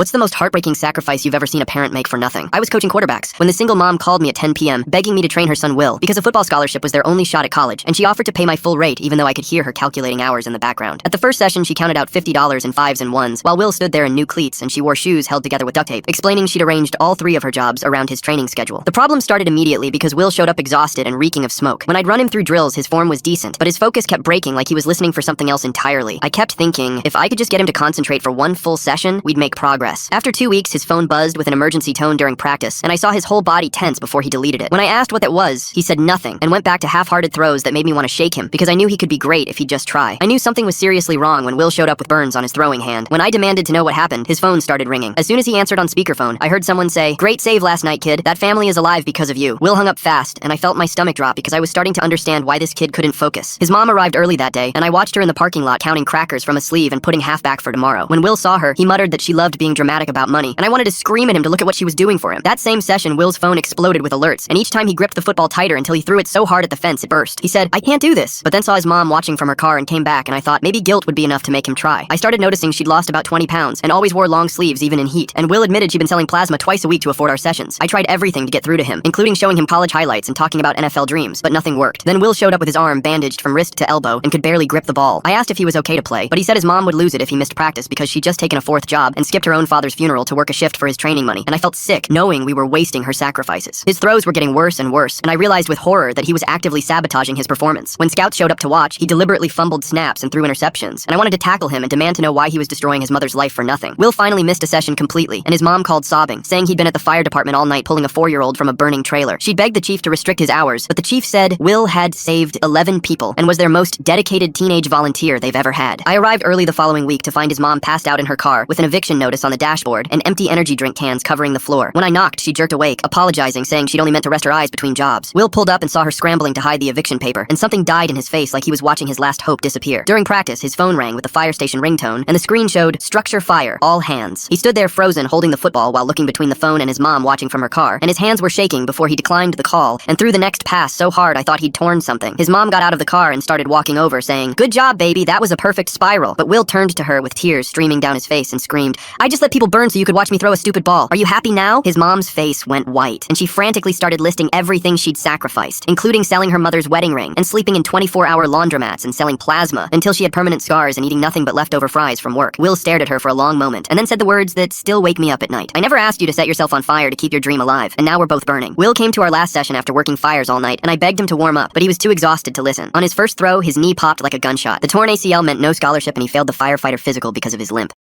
What's the most heartbreaking sacrifice you've ever seen a parent make for nothing? I was coaching quarterbacks when the single mom called me at 10 p.m. begging me to train her son Will because a football scholarship was their only shot at college, and she offered to pay my full rate even though I could hear her calculating hours in the background. At the first session, she counted out $50 in fives and ones, while Will stood there in new cleats and she wore shoes held together with duct tape, explaining she'd arranged all three of her jobs around his training schedule. The problem started immediately because Will showed up exhausted and reeking of smoke. When I'd run him through drills, his form was decent, but his focus kept breaking like he was listening for something else entirely. I kept thinking, if I could just get him to concentrate for one full session, we'd make progress. After 2 weeks, his phone buzzed with an emergency tone during practice, and I saw his whole body tense before he deleted it. When I asked what that was, he said nothing, and went back to half-hearted throws that made me want to shake him, because I knew he could be great if he'd just try. I knew something was seriously wrong when Will showed up with burns on his throwing hand. When I demanded to know what happened, his phone started ringing. As soon as he answered on speakerphone, I heard someone say, "Great save last night, kid. That family is alive because of you." Will hung up fast, and I felt my stomach drop because I was starting to understand why this kid couldn't focus. His mom arrived early that day, and I watched her in the parking lot counting crackers from a sleeve and putting half back for tomorrow. When Will saw her, he muttered that she loved being dramatic about money, and I wanted to scream at him to look at what she was doing for him. That same session, Will's phone exploded with alerts, and each time he gripped the football tighter until he threw it so hard at the fence it burst. He said, "I can't do this," but then saw his mom watching from her car and came back, and I thought maybe guilt would be enough to make him try. I started noticing she'd lost about 20 pounds and always wore long sleeves even in heat, and Will admitted she'd been selling plasma twice a week to afford our sessions. I tried everything to get through to him, including showing him college highlights and talking about NFL dreams, but nothing worked. Then Will showed up with his arm bandaged from wrist to elbow and could barely grip the ball. I asked if he was okay to play, but he said his mom would lose it if he missed practice because she'd just taken a fourth job and skipped her own father's funeral to work a shift for his training money, and I felt sick knowing we were wasting her sacrifices. His throws were getting worse and worse, and I realized with horror that he was actively sabotaging his performance. When scouts showed up to watch, he deliberately fumbled snaps and threw interceptions, and I wanted to tackle him and demand to know why he was destroying his mother's life for nothing. Will finally missed a session completely, and his mom called sobbing, saying he'd been at the fire department all night pulling a 4-year-old from a burning trailer. She begged the chief to restrict his hours, but the chief said Will had saved 11 people and was their most dedicated teenage volunteer they've ever had. I arrived early the following week to find his mom passed out in her car with an eviction notice on the dashboard and empty energy drink cans covering the floor. When I knocked, she jerked awake, apologizing, saying she'd only meant to rest her eyes between jobs. Will pulled up and saw her scrambling to hide the eviction paper, and something died in his face like he was watching his last hope disappear. During practice, his phone rang with the fire station ringtone, and the screen showed "Structure fire, all hands." He stood there frozen, holding the football while looking between the phone and his mom watching from her car, and his hands were shaking before he declined the call and threw the next pass so hard I thought he'd torn something. His mom got out of the car and started walking over, saying, "Good job, baby, that was a perfect spiral." But Will turned to her with tears streaming down his face and screamed, "I just let people burn so you could watch me throw a stupid ball. Are you happy now?" His mom's face went white, and she frantically started listing everything she'd sacrificed, including selling her mother's wedding ring and sleeping in 24-hour laundromats and selling plasma until she had permanent scars and eating nothing but leftover fries from work. Will stared at her for a long moment and then said the words that still wake me up at night. "I never asked you to set yourself on fire to keep your dream alive, and now we're both burning." Will came to our last session after working fires all night, and I begged him to warm up, but he was too exhausted to listen. On his first throw, his knee popped like a gunshot. The torn ACL meant no scholarship, and he failed the firefighter physical because of his limp.